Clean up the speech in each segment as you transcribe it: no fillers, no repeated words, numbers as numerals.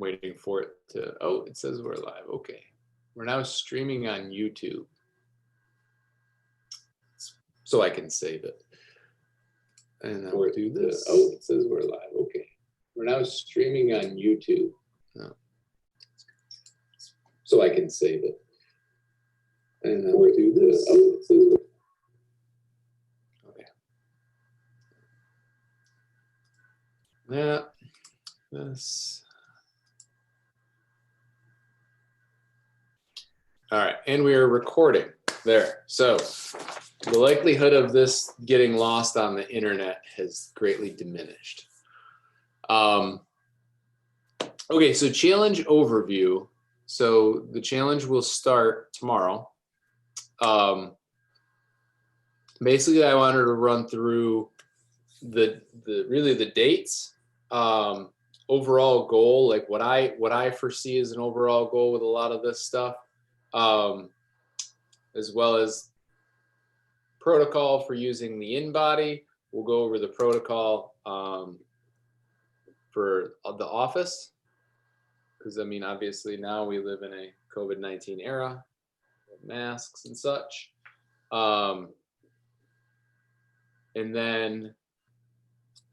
waiting for it to, oh, it says we're live. Okay. We're now streaming on YouTube. So I can save it. And then we'll do this. Oh, it says we're live. Okay. We're now streaming on YouTube. No. So I can save it. And then we'll do this. Oh, it says okay. Yeah. This. All right, and we are recording there. So the likelihood of this getting lost on the internet has greatly diminished. Okay, so challenge overview. So the challenge will start tomorrow. Basically, I wanted to run through the dates, overall goal, like what I foresee as an overall goal with a lot of this stuff. As well as protocol for using the Embody. We'll go over the protocol for the office, because I mean, obviously now we live in a COVID-19 era, masks and such. And then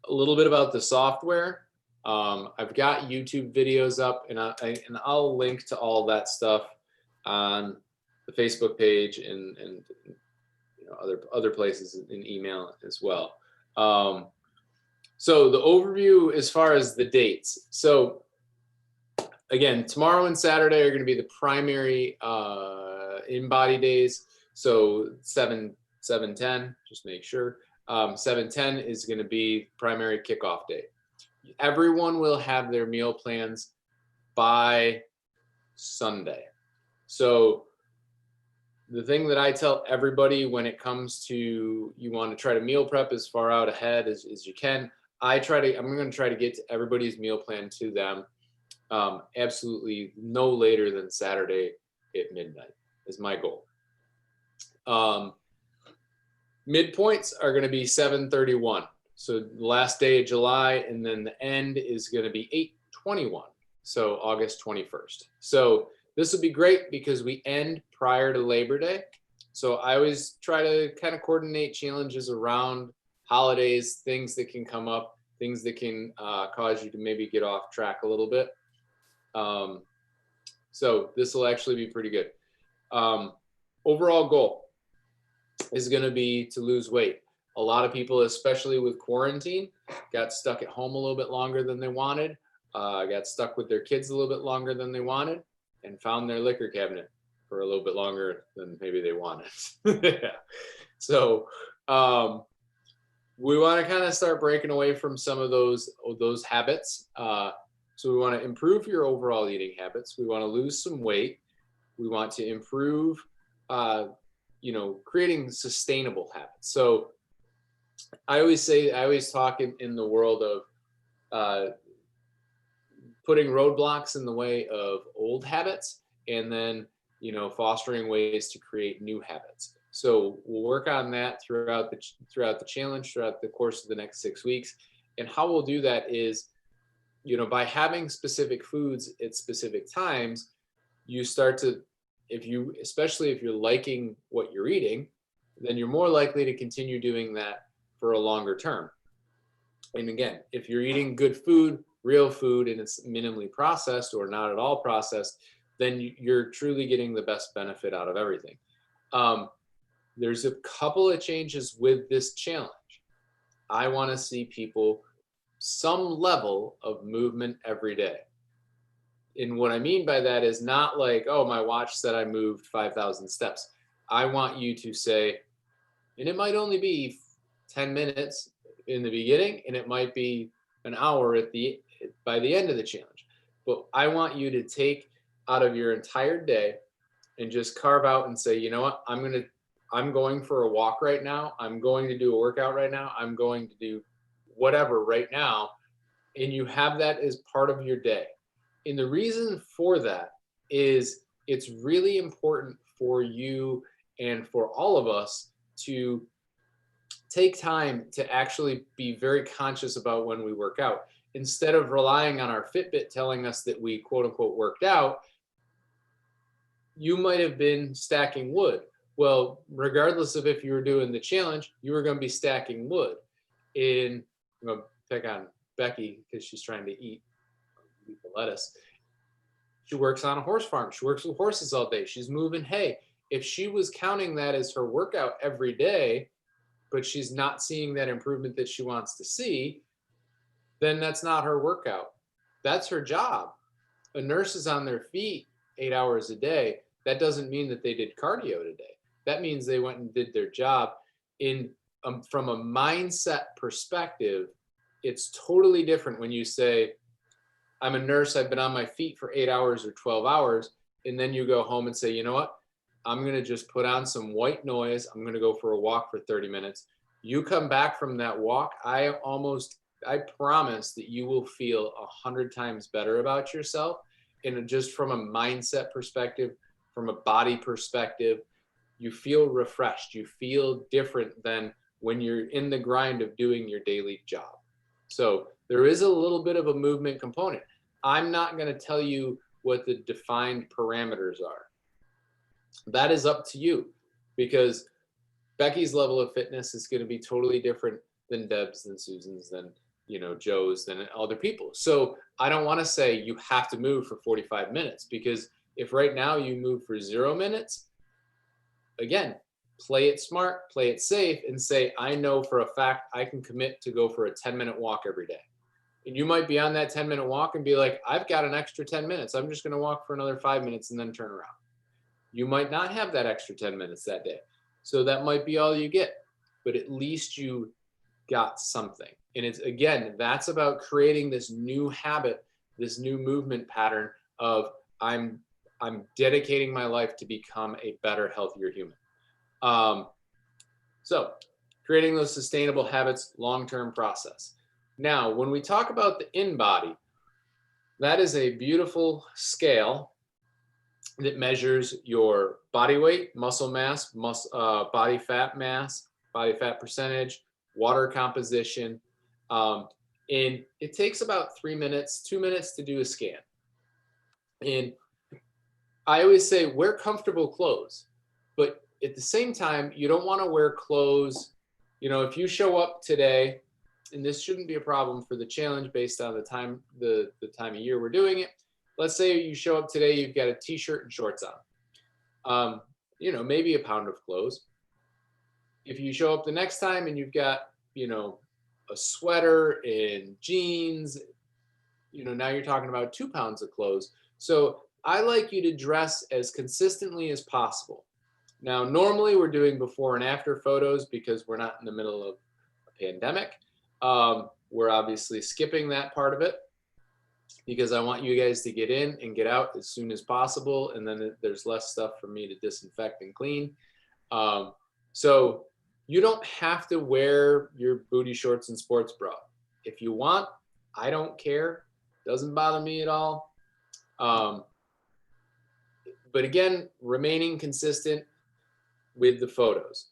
a little bit about the software. I've got YouTube videos up, and I'll link to all that stuff on the Facebook page and you know, other places in email as well. So the overview as far as the dates. So again, tomorrow and Saturday are going to be the primary Embody days. So 7/10, just make sure. 7/10 is going to be primary kickoff day. Everyone will have their meal plans by Sunday. So the thing that I tell everybody when it comes to, you want to try to meal prep as far out ahead as you can. I'm going to try to get to everybody's meal plan to them absolutely no later than Saturday at midnight is my goal. Midpoints are going to be 7/31. So the last day of July, and then the end is going to be 8/21. So August 21st. So this would be great because we end prior to Labor Day. So I always try to kind of coordinate challenges around holidays, things that can come up, things that can cause you to maybe get off track a little bit. So this will actually be pretty good. Overall goal is going to be to lose weight. A lot of people, especially with quarantine, got stuck at home a little bit longer than they wanted, got stuck with their kids a little bit longer than they wanted, and found their liquor cabinet for a little bit longer than maybe they wanted. So we want to kind of start breaking away from some of those habits. So we want to improve your overall eating habits. We want to lose some weight. We want to improve, creating sustainable habits. So I always talk in the world of putting roadblocks in the way of old habits, and then, fostering ways to create new habits. So we'll work on that throughout the challenge, throughout the course of the next 6 weeks. And how we'll do that is, by having specific foods at specific times, you start to, especially if you're liking what you're eating, then you're more likely to continue doing that for a longer term. And again, if you're eating good food, real food, and it's minimally processed or not at all processed, then you're truly getting the best benefit out of everything. There's a couple of changes with this challenge. I want to see people some level of movement every day. And what I mean by that is not like, oh, my watch said I moved 5,000 steps. I want you to say, and it might only be 10 minutes in the beginning, and it might be an hour by the end of the challenge. But I want you to take out of your entire day and just carve out and say, you know what, I'm going for a walk right now. I'm going to do a workout right now. I'm going to do whatever right now. And you have that as part of your day. And the reason for that is it's really important for you and for all of us to take time to actually be very conscious about when we work out. instead of relying on our Fitbit telling us that we quote unquote worked out, you might have been stacking wood. Well, regardless of if you were doing the challenge, you were going to be stacking wood. I'm going to pick on Becky because she's trying to eat the lettuce. She works on a horse farm. She works with horses all day. She's moving hay. If she was counting that as her workout every day, but she's not seeing that improvement that she wants to see, then that's not her workout. That's her job. A nurse is on their feet 8 hours a day. That doesn't mean that they did cardio today. That means they went and did their job. From a mindset perspective, it's totally different when you say, I'm a nurse, I've been on my feet for 8 hours or 12 hours, and then you go home and say, you know what? I'm going to just put on some white noise. I'm going to go for a walk for 30 minutes. You come back from that walk, I promise that you will feel 100 times better about yourself. And just from a mindset perspective, from a body perspective, you feel refreshed. You feel different than when you're in the grind of doing your daily job. So there is a little bit of a movement component. I'm not going to tell you what the defined parameters are. That is up to you, because Becky's level of fitness is going to be totally different than Deb's, than Susan's, than Joe's, than other people. So I don't want to say you have to move for 45 minutes, because if right now you move for 0 minutes, again, play it smart, play it safe, and say, I know for a fact I can commit to go for a 10-minute walk every day. And you might be on that 10-minute walk and be like, I've got an extra 10 minutes. I'm just going to walk for another 5 minutes and then turn around. You might not have that extra 10 minutes that day. So that might be all you get, but at least you got something. And it's, again, that's about creating this new habit, this new movement pattern of I'm dedicating my life to become a better, healthier human. So creating those sustainable habits, long-term process. Now, when we talk about the Embody, that is a beautiful scale that measures your body weight, muscle mass, body fat mass, body fat percentage, water composition. And it takes about 3 minutes, 2 minutes to do a scan. And I always say wear comfortable clothes, but at the same time, you don't want to wear clothes. If you show up today, and this shouldn't be a problem for the challenge based on the time of year we're doing it. Let's say you show up today, you've got a t-shirt and shorts on, maybe a pound of clothes. If you show up the next time and you've got, a sweater and jeans, now you're talking about 2 pounds of clothes. So I like you to dress as consistently as possible. Now, normally we're doing before and after photos because we're not in the middle of a pandemic. We're obviously skipping that part of it because I want you guys to get in and get out as soon as possible. And then there's less stuff for me to disinfect and clean. So you don't have to wear your booty shorts and sports bra. If you want, I don't care. Doesn't bother me at all. But again, remaining consistent with the photos.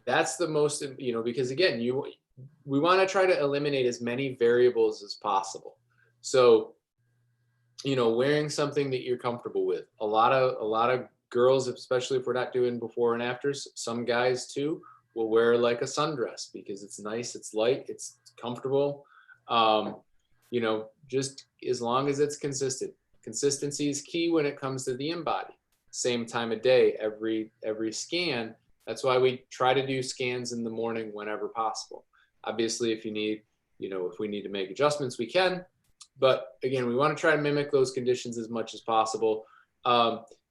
That's the most, because again, we want to try to eliminate as many variables as possible. So, wearing something that you're comfortable with. A lot of girls, especially if we're not doing before and afters, some guys too, will wear like a sundress because it's nice, it's light, it's comfortable. Just as long as it's consistent. Consistency is key when it comes to the Embody. Same time of day, every scan. That's why we try to do scans in the morning whenever possible. Obviously, if you need, if we need to make adjustments, we can. But again, we want to try to mimic those conditions as much as possible.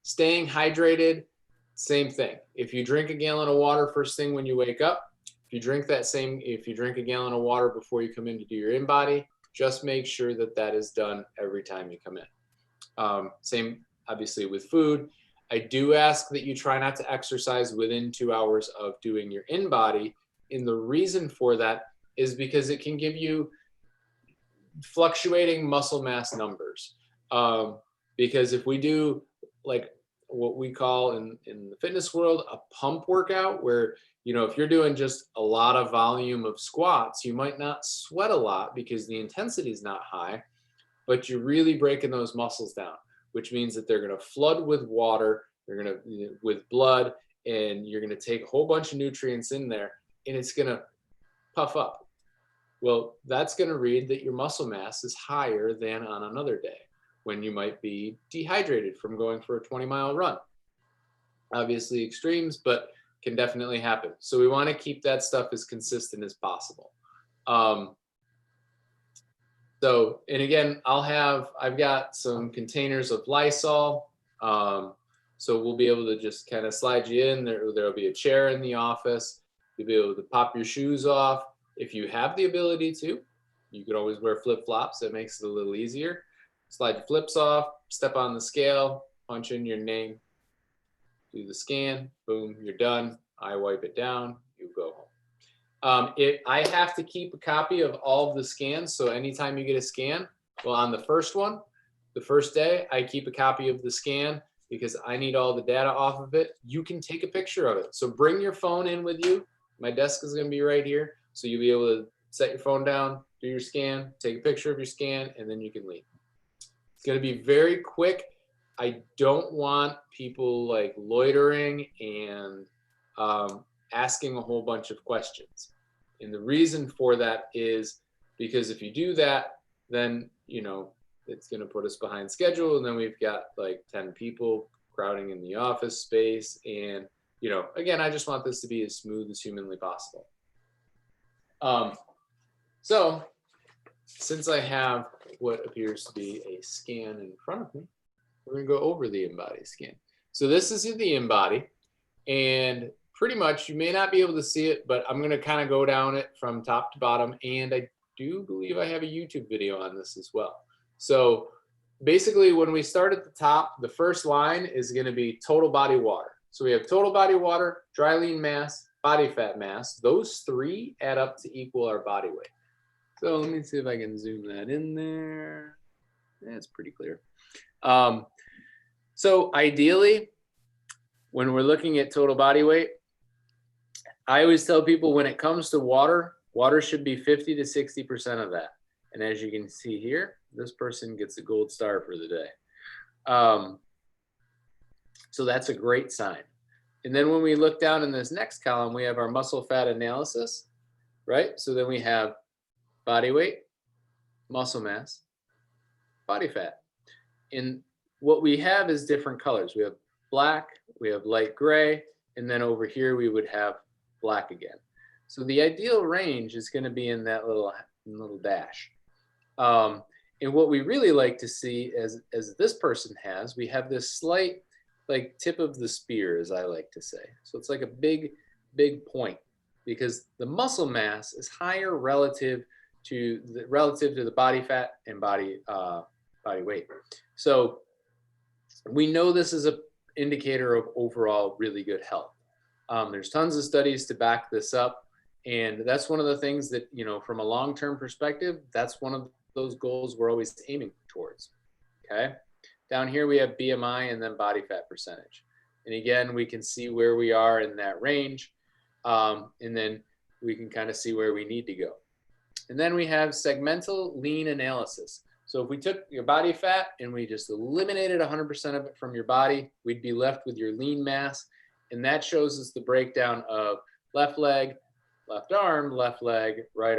Staying hydrated, same thing. If you drink a gallon of water first thing when you wake up, if you drink a gallon of water before you come in to do your Embody, just make sure that is done every time you come in. Same, obviously, with food. I do ask that you try not to exercise within 2 hours of doing your Embody. And the reason for that is because it can give you fluctuating muscle mass numbers. Because if we do like what we call in the fitness world, a pump workout, where You know, if you're doing just a lot of volume of squats, you might not sweat a lot because the intensity is not high, but you're really breaking those muscles down, which means that they're going to flood with water, they're going to, with blood, and you're going to take a whole bunch of nutrients in there, and it's going to puff up. Well, that's going to read that your muscle mass is higher than on another day when you might be dehydrated from going for a 20-mile run. Obviously extremes, but can definitely happen. So we want to keep that stuff as consistent as possible. So, and again, I've got some containers of Lysol. So we'll be able to just kind of slide you in. There'll be a chair in the office. You'll be able to pop your shoes off. If you have the ability to, you can always wear flip-flops. That makes it a little easier. Slide your flips off, step on the scale, punch in your name, do the scan, boom, you're done. I wipe it down, you go home. I have to keep a copy of all of the scans. So anytime you get a scan, well, on the first one, the first day, I keep a copy of the scan because I need all the data off of it. You can take a picture of it. So bring your phone in with you. My desk is going to be right here. So you'll be able to set your phone down, do your scan, take a picture of your scan, and then you can leave. It's going to be very quick. I don't want people like loitering and asking a whole bunch of questions. And the reason for that is because if you do that, then, you know, it's going to put us behind schedule. And then we've got like 10 people crowding in the office space. And, you know, again, I just want this to be as smooth as humanly possible. So since I have what appears to be a scan in front of me, we're going to go over the Embody scan. So this is the Embody, and pretty much you may not be able to see it, but I'm going to kind of go down it from top to bottom. And I do believe I have a YouTube video on this as well. So basically when we start at the top, the first line is going to be total body water. So we have total body water, dry lean mass, body fat mass. Those three add up to equal our body weight. So let me see if I can zoom that in there. That's pretty clear. So ideally, when we're looking at total body weight, I always tell people when it comes to water, water should be 50 to 60% of that. And as you can see here, this person gets a gold star for the day. So that's a great sign. And then when we look down in this next column, we have our muscle fat analysis, right? So then we have body weight, muscle mass, body fat. And what we have is different colors. We have black, we have light gray, and then over here we would have black again. So the ideal range is going to be in that little dash. And what we really like to see, as this person has, we have this slight like tip of the spear, as I like to say. So it's like a big point because the muscle mass is higher relative to the body fat and body weight. So we know this is an indicator of overall really good health. There's tons of studies to back this up. And that's one of the things that, you know, from a long-term perspective, that's one of those goals we're always aiming towards, okay? Down here we have BMI and then body fat percentage. And again, we can see where we are in that range. And then we can kind of see where we need to go. And then we have segmental lean analysis. So if we took your body fat and we just eliminated 100% of it from your body, we'd be left with your lean mass. And that shows us the breakdown of left leg, left arm, left leg, right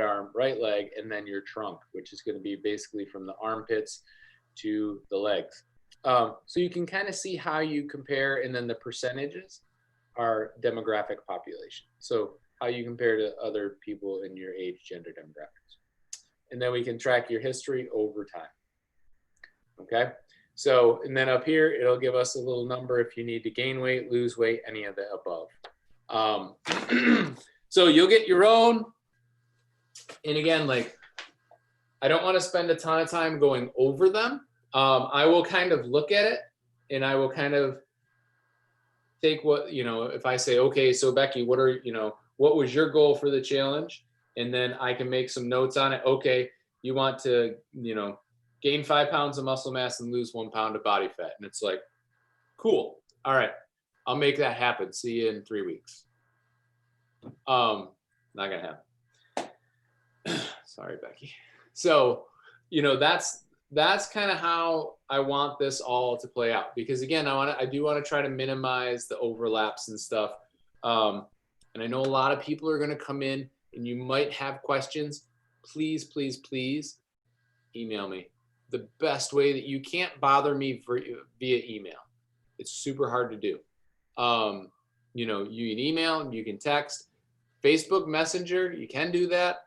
leg, and then your trunk, which is going to be basically from the armpits to the legs. So you can kind of see how you compare, and then the percentages are demographic population. So how you compare to other people in your age, gender demographics. And then we can track your history over time. Okay. So, and then up here, it'll give us a little number if you need to gain weight, lose weight, any of the above. So you'll get your own. And again, like, I don't want to spend a ton of time going over them. I will kind of look at it and I will kind of take what, you know, if I say, okay, so Becky, what was your goal for the challenge? And then I can make some notes on it. Okay, you want to, you know, gain 5 pounds of muscle mass and lose 1 pound of body fat. And it's like, cool. All right, I'll make that happen. See you in 3 weeks. Not gonna happen. Sorry, Becky. So, you know, that's kind of how I want this all to play out, because again, I do want to try to minimize the overlaps and stuff. And I know a lot of people are going to come in and you might have questions. Please, please, please email me. The best way that you can't bother me via email. It's super hard to do. You know, you can email, you can text, Facebook Messenger, you can do that.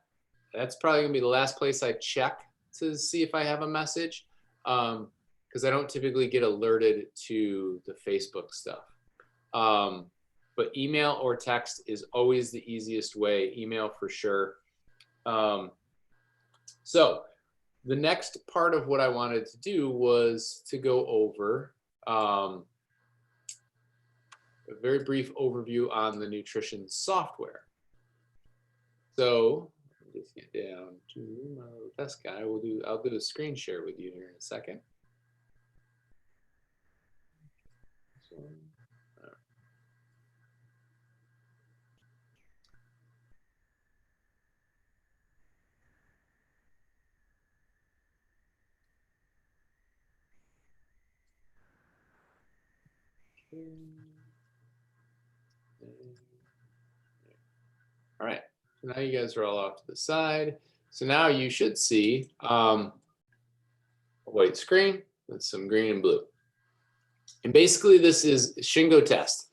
That's probably gonna be the last place I check to see if I have a message, because I don't typically get alerted to the Facebook stuff. But email or text is always the easiest way. Email for sure. So the next part of what I wanted to do was to go over a very brief overview on the nutrition software. So just get down to my test guy. I'll do a screen share with you here in a second. All right, so now you guys are all off to the side. So now you should see a white screen with some green and blue. And basically this is Shingo Test.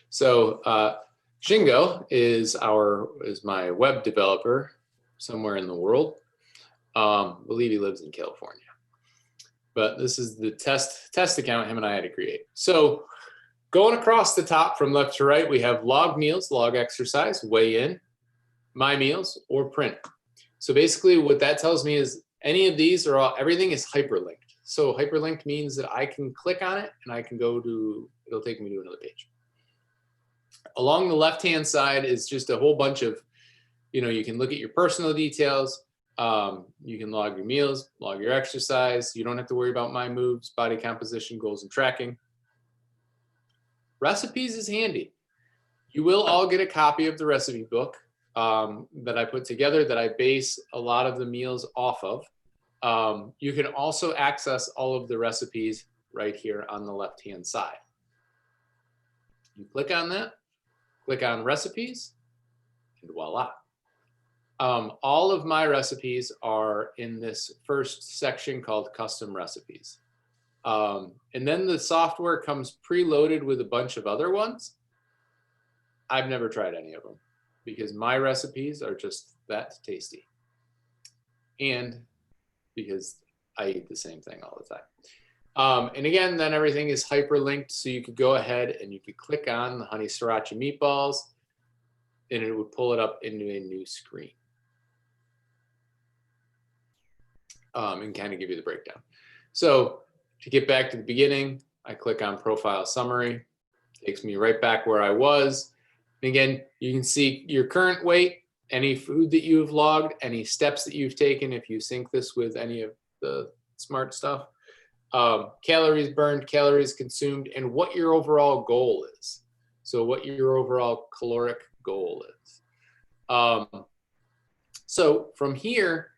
So Shingo is my web developer somewhere in the world. I believe he lives in California. But this is the test account him and I had to create. So going across the top from left to right, we have log meals, log exercise, weigh in, my meals, or print. So basically what that tells me is any of these everything is hyperlinked. So hyperlinked means that I can click on it and I can it'll take me to another page. Along the left-hand side is just a whole bunch of, you can look at your personal details. You can log your meals, log your exercise. You don't have to worry about my moves, body composition, goals, and tracking. Recipes is handy. You will all get a copy of the recipe book that I put together that I base a lot of the meals off of. You can also access all of the recipes right here on the left-hand side. You click on that, click on recipes, and voila. All of my recipes are in this first section called custom recipes. And then the software comes preloaded with a bunch of other ones. I've never tried any of them because my recipes are just that tasty. And because I eat the same thing all the time. And again, then everything is hyperlinked. So you could go ahead and you could click on the honey sriracha meatballs and it would pull it up into a new screen. And kind of give you the breakdown. So to get back to the beginning, I click on profile summary, takes me right back where I was. And again, you can see your current weight, any food that you've logged, any steps that you've taken, if you sync this with any of the smart stuff, calories burned, calories consumed, and what your overall goal is. So what your overall caloric goal is. So from here,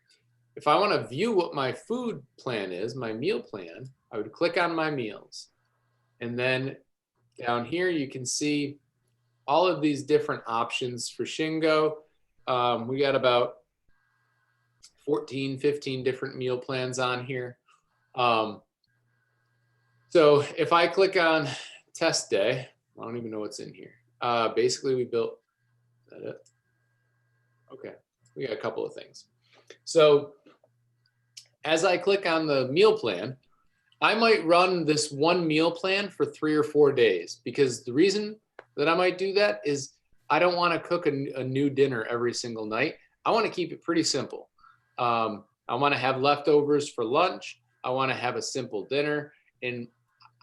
if I want to view what my food plan is, my meal plan, I would click on my meals. And then down here, you can see all of these different options for Shingo. We got about 14, 15 different meal plans on here. So if I click on test day, I don't even know what's in here. Basically, we built that. Okay, we got a couple of things. So as I click on the meal plan, I might run this one meal plan for 3 or 4 days, because the reason that I might do that is I don't want to cook a new dinner every single night. I want to keep it pretty simple. I want to have leftovers for lunch. I want to have a simple dinner. And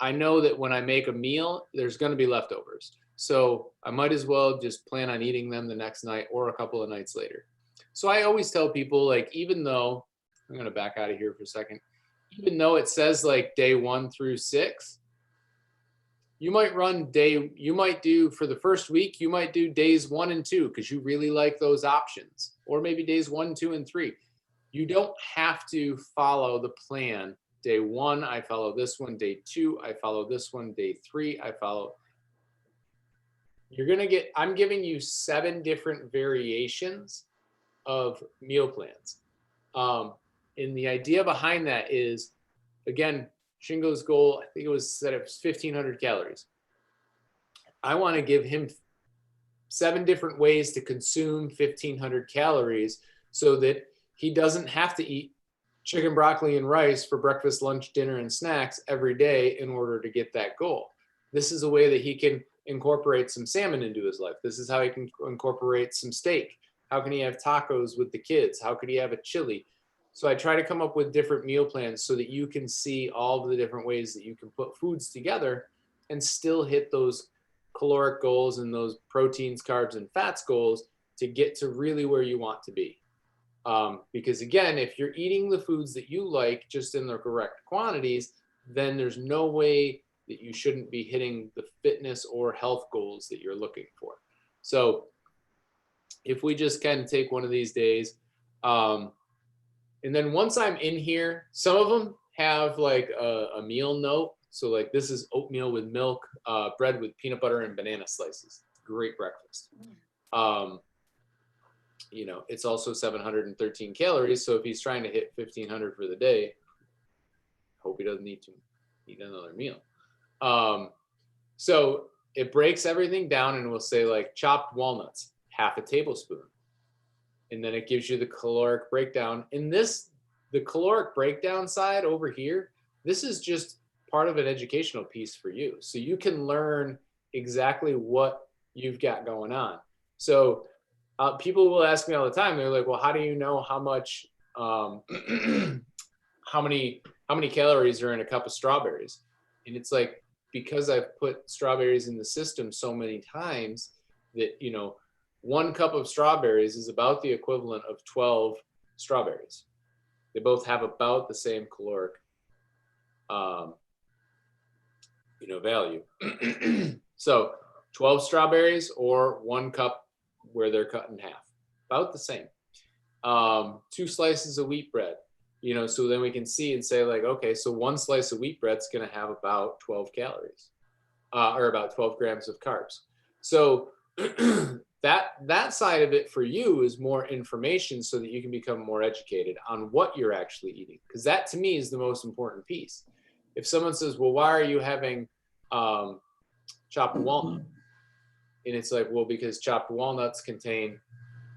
I know that when I make a meal, there's going to be leftovers. So I might as well just plan on eating them the next night or a couple of nights later. So I always tell people, like, even though, I'm going to back out of here for a second, even though it says like day 1 through 6, you might you might do for the first week, you might do days 1 and 2 because you really like those options, or maybe days 1, 2, and 3. You don't have to follow the plan. Day 1, I follow this one. Day 2, I follow this one. Day 3, I follow. You're going to get, I'm giving you 7 different variations of meal plans. And the idea behind that is, again, Shingo's goal, I think it was set at 1,500 calories. I want to give him 7 different ways to consume 1,500 calories so that he doesn't have to eat chicken, broccoli, and rice for breakfast, lunch, dinner, and snacks every day in order to get that goal. This is a way that he can incorporate some salmon into his life. This is how he can incorporate some steak. How can he have tacos with the kids? How could he have a chili? So I try to come up with different meal plans so that you can see all of the different ways that you can put foods together and still hit those caloric goals and those proteins, carbs, and fats goals to get to really where you want to be. Because again, if you're eating the foods that you like just in the correct quantities, then there's no way that you shouldn't be hitting the fitness or health goals that you're looking for. So if we just kind of take one of these days, and then once I'm in here, some of them have like a meal note. So like this is oatmeal with milk, bread with peanut butter and banana slices. Great breakfast. You know, it's also 713 calories. So if he's trying to hit 1,500 for the day, hope he doesn't need to eat another meal. So it breaks everything down and we'll say like chopped walnuts, half a tablespoon. And then it gives you the caloric breakdown. In this, the caloric breakdown side over here, this is just part of an educational piece for you. So you can learn exactly what you've got going on. So people will ask me all the time, they're like, well, how do you know how much, how many calories are in a cup of strawberries? And it's like, because I've put strawberries in the system so many times that, you know, 1 cup of strawberries is about the equivalent of 12 strawberries. They both have about the same caloric, you know, value. So 12 strawberries or 1 cup where they're cut in half, about the same. 2 slices of wheat bread, you know, so then we can see and say like, okay, so 1 slice of wheat bread is going to have about 12 calories, or about 12 grams of carbs. So that side of it for you is more information so that you can become more educated on what you're actually eating. Because that to me is the most important piece. If someone says, well, why are you having chopped walnut? And it's like, well, because chopped walnuts contain,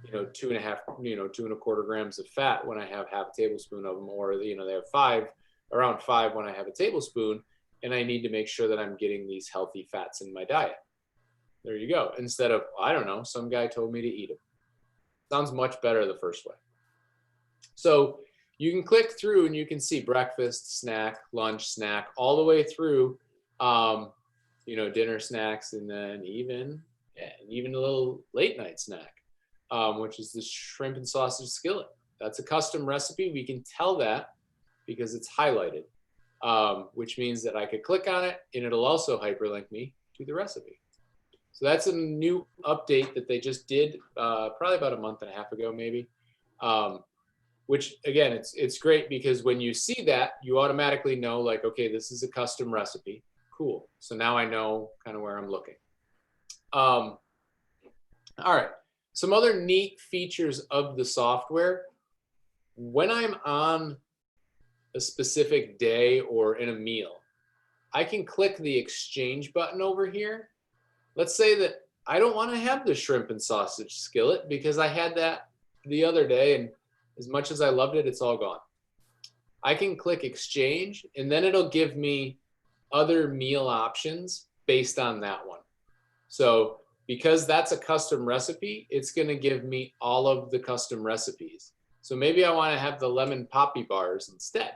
you know, 2.25 grams of fat when I have half a tablespoon of them, or, you know, they have around 5 when I have a tablespoon, and I need to make sure that I'm getting these healthy fats in my diet. There you go. Instead of, I don't know, some guy told me to eat them. Sounds much better the first way. So you can click through and you can see breakfast, snack, lunch, snack, all the way through, you know, dinner snacks, and then even a little late night snack, which is the shrimp and sausage skillet. That's a custom recipe. We can tell that because it's highlighted, which means that I could click on it and it'll also hyperlink me to the recipe. So that's a new update that they just did probably about a month and a half ago, maybe. Which again, it's great because when you see that, you automatically know like, okay, this is a custom recipe. Cool. So now I know kind of where I'm looking. All right. Some other neat features of the software. When I'm on a specific day or in a meal, I can click the exchange button over here. Let's say that I don't want to have the shrimp and sausage skillet because I had that the other day, and as much as I loved it, it's all gone. I can click exchange and then it'll give me other meal options based on that one. So because that's a custom recipe, it's going to give me all of the custom recipes. So maybe I want to have the lemon poppy bars instead.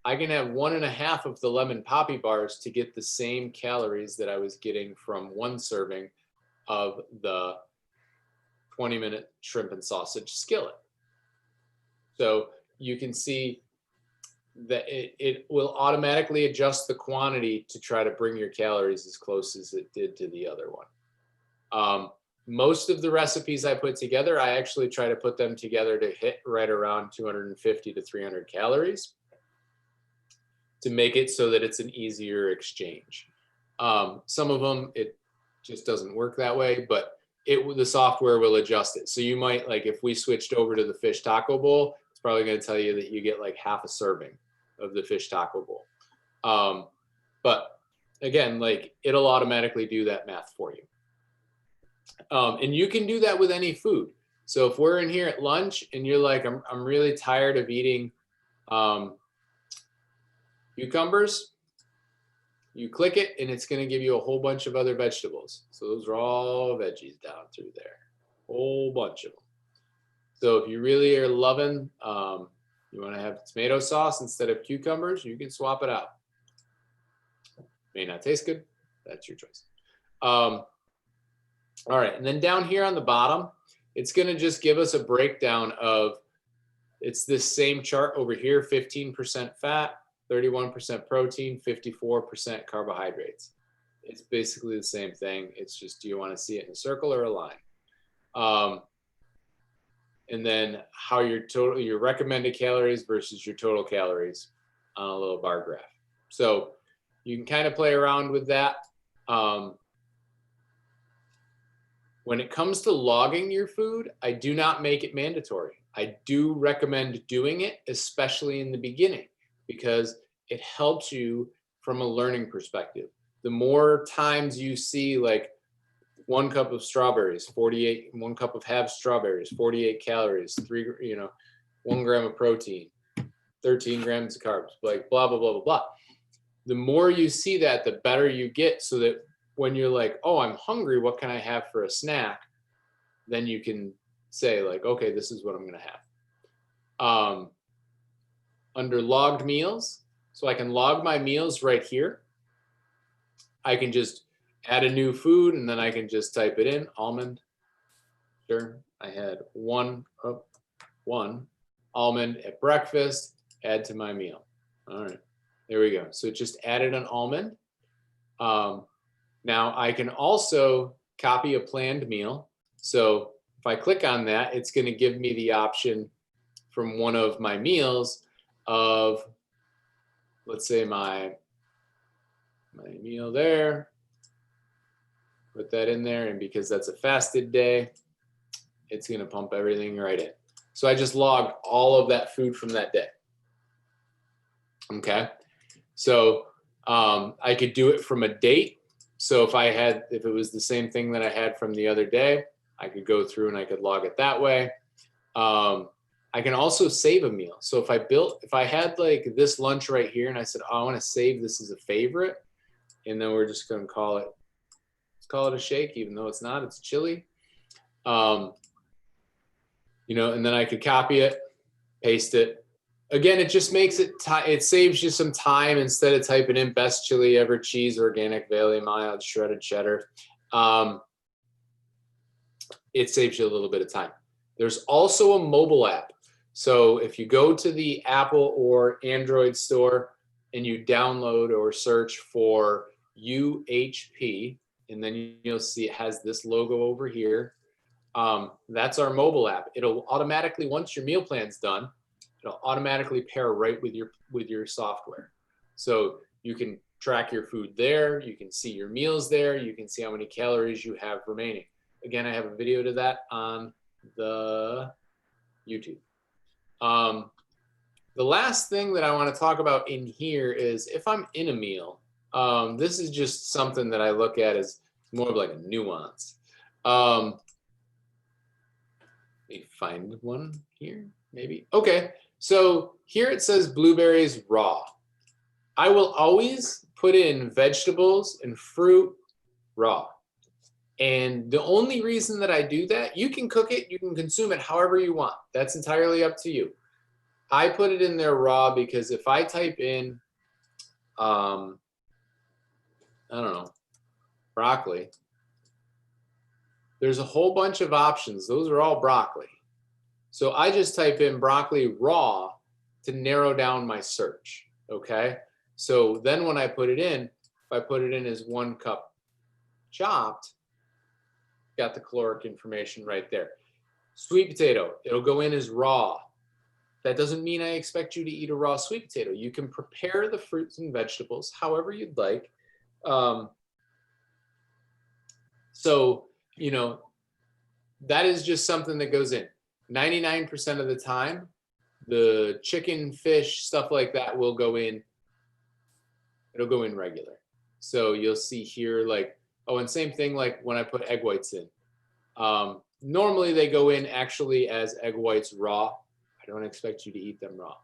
I can have 1.5 of the lemon poppy bars to get the same calories that I was getting from 1 serving of the 20-minute shrimp and sausage skillet. So you can see that it will automatically adjust the quantity to try to bring your calories as close as it did to the other one. Most of the recipes I put together, I actually try to put them together to hit right around 250 to 300 calories to make it so that it's an easier exchange. Some of them, it just doesn't work that way, but the software will adjust it. So you might, like, if we switched over to the fish taco bowl, it's probably going to tell you that you get like half a serving of the fish taco bowl. But again, like, it'll automatically do that math for you. And you can do that with any food. So if we're in here at lunch and you're like, I'm really tired of eating cucumbers, you click it and it's going to give you a whole bunch of other vegetables. So those are all veggies down through there, whole bunch of them. So if you really are loving, you want to have tomato sauce instead of cucumbers, you can swap it out. May not taste good. That's your choice. All right. And then down here on the bottom, it's going to just give us a breakdown of, it's this same chart over here, 15% fat, 31% protein, 54% carbohydrates. It's basically the same thing. It's just, do you want to see it in a circle or a line? And then how your recommended calories versus your total calories on a little bar graph. So you can kind of play around with that. When it comes to logging your food, I do not make it mandatory. I do recommend doing it, especially in the beginning, because it helps you from a learning perspective. The more times you see, like, 1 cup of strawberries, 1 cup of half strawberries, 48 calories, 1 gram of protein, 13 grams of carbs, like blah, blah, blah, blah, blah. The more you see that, the better you get, so that when you're like, oh, I'm hungry, what can I have for a snack? Then you can say, like, okay, this is what I'm going to have. Under logged meals, so I can log my meals right here. I can just add a new food, and then I can just type it in, almond. Sure, I had one almond at breakfast, add to my meal. All right, there we go. So it just added an almond. Now I can also copy a planned meal. So if I click on that, it's going to give me the option from one of my meals of, let's say, my meal there. Put that in there, and because that's a fasted day, it's going to pump everything right in. So I just logged all of that food from that day. Okay. So I could do it from a date. So if it was the same thing that I had from the other day, I could go through and I could log it that way. I can also save a meal. So if I had like this lunch right here and I said, oh, I want to save this as a favorite, and then we're just going to call it a shake, even though it's not, it's chili. And then I could copy it, paste it. Again, it just makes it saves you some time instead of typing in best chili ever, cheese, organic, Valley mild, shredded cheddar. It saves you a little bit of time. There's also a mobile app. So if you go to the Apple or Android store and you download or search for UHP, and then you'll see it has this logo over here. That's our mobile app. It'll automatically, once your meal plan's done, it'll automatically pair right with your software. So you can track your food there. You can see your meals there. You can see how many calories you have remaining. Again, I have a video to that on the YouTube. The last thing that I want to talk about in here is if I'm in a meal, this is just something that I look at as more of like a nuance. Let me find one here, maybe. Okay, so here it says blueberries raw. I will always put in vegetables and fruit raw. And the only reason that I do that, you can cook it, you can consume it however you want. That's entirely up to you. I put it in there raw because if I type in, I don't know, broccoli, there's a whole bunch of options. Those are all broccoli. So I just type in broccoli raw to narrow down my search. Okay. So then when I put it in, if I put it in as 1 cup chopped, got the caloric information right there. Sweet potato, it'll go in as raw. That doesn't mean I expect you to eat a raw sweet potato. You can prepare the fruits and vegetables however you'd like. So, you know, that is just something that goes in. 99% of the time, the chicken, fish, stuff like that will go in. It'll go in regular. So you'll see here, like, oh, and same thing like when I put egg whites in. Normally they go in actually as egg whites raw. I don't expect you to eat them raw.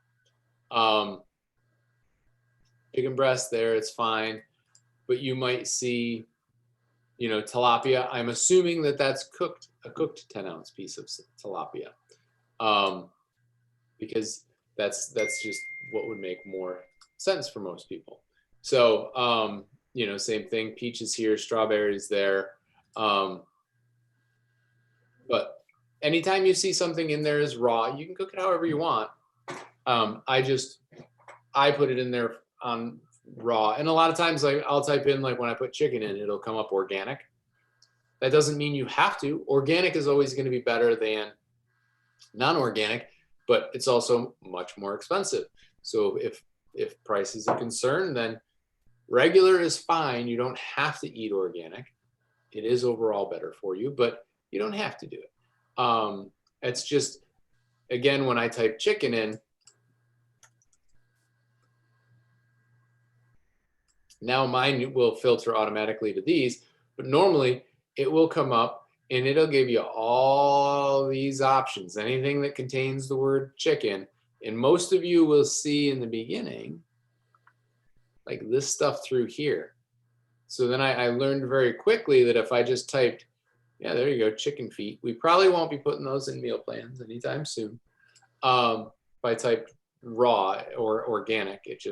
Chicken breast there, it's fine. But you might see, you know, tilapia. I'm assuming that that's cooked, a cooked 10-ounce piece of tilapia. Because that's just what would make more sense for most people. So, you know, same thing, peaches here, strawberries there. But anytime you see something in there as raw, you can cook it however you want. I put it in there on raw. And a lot of times, like, I'll type in, like, when I put chicken in, it'll come up organic. That doesn't mean you have to. Organic is always going to be better than non-organic, but it's also much more expensive. So if price is a concern, then regular is fine. You don't have to eat organic. It is overall better for you, but you don't have to do it. It's just, again, when I type chicken in, now mine will filter automatically to these, but normally it will come up and it'll give you all these options, anything that contains the word chicken. And most of you will see in the beginning, like this stuff through here. So then I learned very quickly that if I just typed, yeah, there you go, chicken feet, we probably won't be putting those in meal plans anytime soon. If I typed raw or organic, it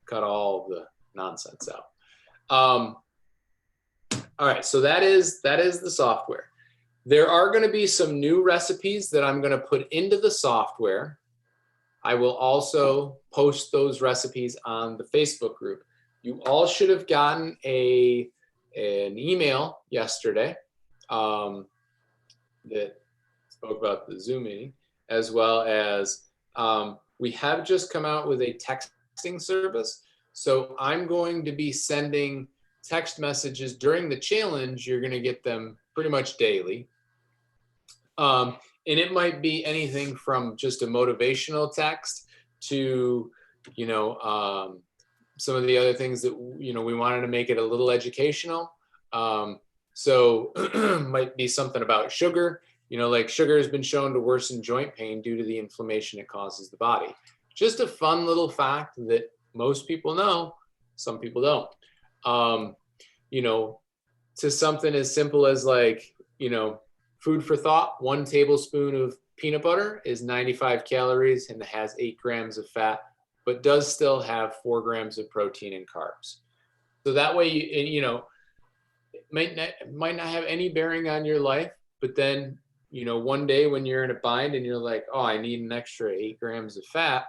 cut all the nonsense out. All right, so that is the software. There are going to be some new recipes that I'm going to put into the software. I will also post those recipes on the Facebook group. You all should have gotten an email yesterday that spoke about the Zoom meeting, as well as we have just come out with a texting service. So I'm going to be sending text messages during the challenge. You're going to get them pretty much daily. And it might be anything from just a motivational text to, you know, some of the other things that, you know, we wanted to make it a little educational. So might be something about sugar, you know, like sugar has been shown to worsen joint pain due to the inflammation it causes the body. Just a fun little fact that most people know, some people don't. You know, to something as simple as, like, you know, food for thought, 1 tablespoon of peanut butter is 95 calories and has 8 grams of fat, but does still have 4 grams of protein and carbs. So that way, you know, it might not have any bearing on your life, but then, you know, one day when you're in a bind and you're like, oh, I need an extra 8 grams of fat,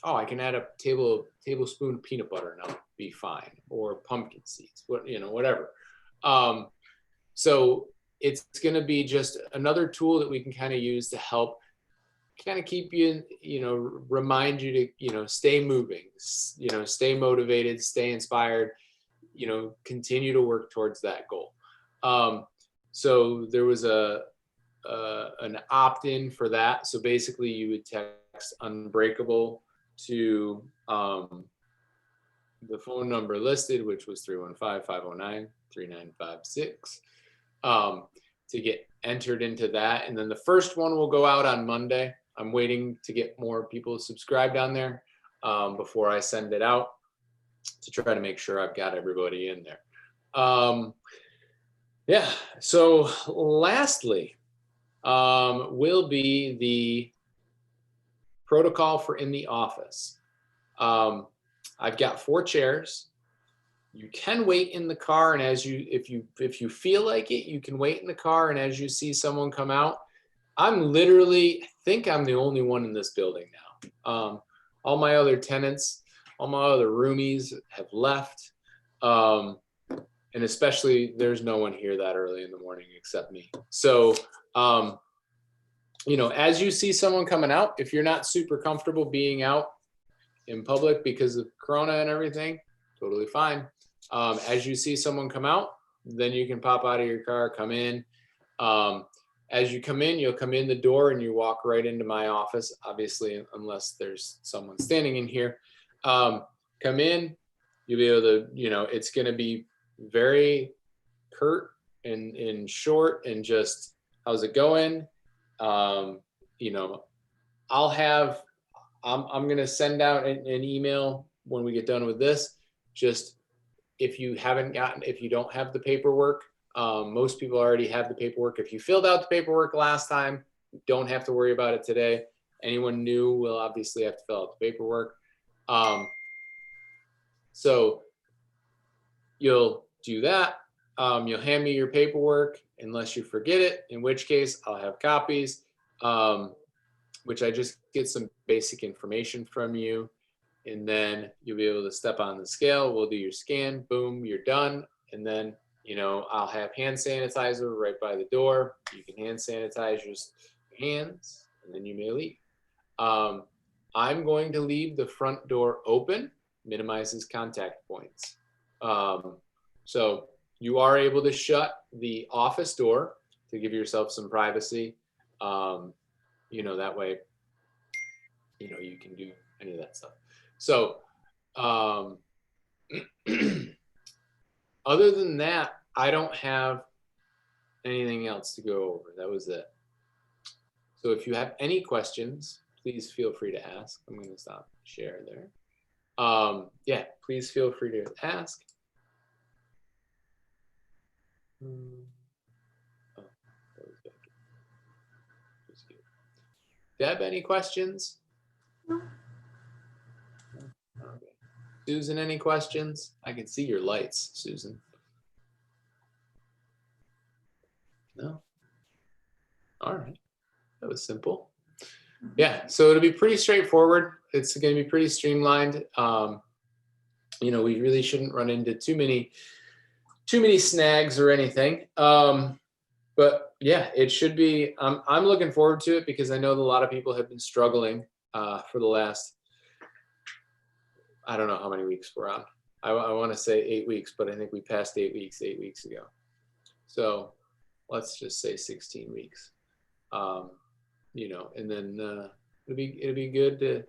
oh, I can add a tablespoon of peanut butter and I'll be fine, or pumpkin seeds, you know, whatever. So it's going to be just another tool that we can kind of use to help kind of keep you, you know, remind you to, you know, stay moving, you know, stay motivated, stay inspired, you know, continue to work towards that goal. So there was an opt-in for that. So basically you would text Unbreakable to the phone number listed, which was 315-509-3956, to get entered into that. And then the first one will go out on Monday. I'm waiting to get more people subscribed on there before I send it out, to try to make sure I've got everybody in there. Yeah, so lastly will be the protocol for in the office. I've got 4 chairs. You can wait in the car, and if you feel like it, you can wait in the car, and as you see someone come out, I think I'm the only one in this building now. all my other tenants, all my other roomies have left. And especially there's no one here that early in the morning except me. So, you know, as you see someone coming out, if you're not super comfortable being out in public because of Corona and everything, totally fine. As you see someone come out, then you can pop out of your car, come in. As you come in, you'll come in the door and you walk right into my office, obviously, unless there's someone standing in here. Come in, you'll be able to, you know, it's going to be very curt and short and just, how's it going? You know, I'm going to send out an email when we get done with this. Just if you don't have the paperwork, most people already have the paperwork. If you filled out the paperwork last time, you don't have to worry about it today. Anyone new will obviously have to fill out the paperwork. So you'll do that. You'll hand me your paperwork unless you forget it, in which case I'll have copies, which I just get some basic information from you. And then you'll be able to step on the scale. We'll do your scan, boom, you're done. And then, you know, I'll have hand sanitizer right by the door. You can hand sanitize your hands and then you may leave. I'm going to leave the front door open, minimizes contact points. So you are able to shut the office door to give yourself some privacy. You know, that way, you know, you can do any of that stuff. So, other than that, I don't have anything else to go over. That was it. So if you have any questions, please feel free to ask. I'm going to stop share there. Yeah, please feel free to ask. Oh, that was good. Deb, any questions? No. Okay. Susan, any questions? I can see your lights, Susan. No? All right. That was simple. Yeah, so it'll be pretty straightforward. It's going to be pretty streamlined. You know, we really shouldn't run into too many snags or anything. But yeah, it should be. I'm looking forward to it because I know that a lot of people have been struggling for the last, I don't know how many weeks we're on. I want to say 8 weeks, but I think we passed 8 weeks 8 weeks ago. So let's just say 16 weeks. You know, and then it'll be good to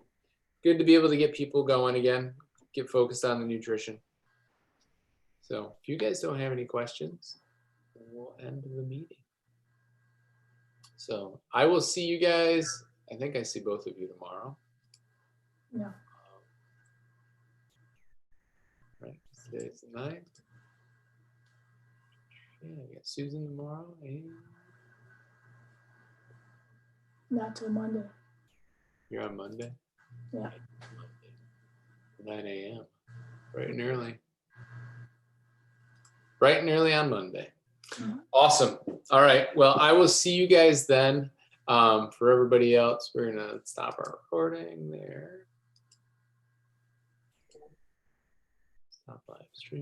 be able to get people going again, get focused on the nutrition. So if you guys don't have any questions, we'll end the meeting. So I will see you guys. I think I see both of you tomorrow. Yeah. Right. Today's the 9th. Yeah, I got Susan tomorrow. And Not till Monday. you're on Monday? Yeah. 9 a.m. Bright and early. Bright and early on Monday. Awesome. All right. Well, I will see you guys then. For everybody else, we're going to stop our recording there. Stop live stream.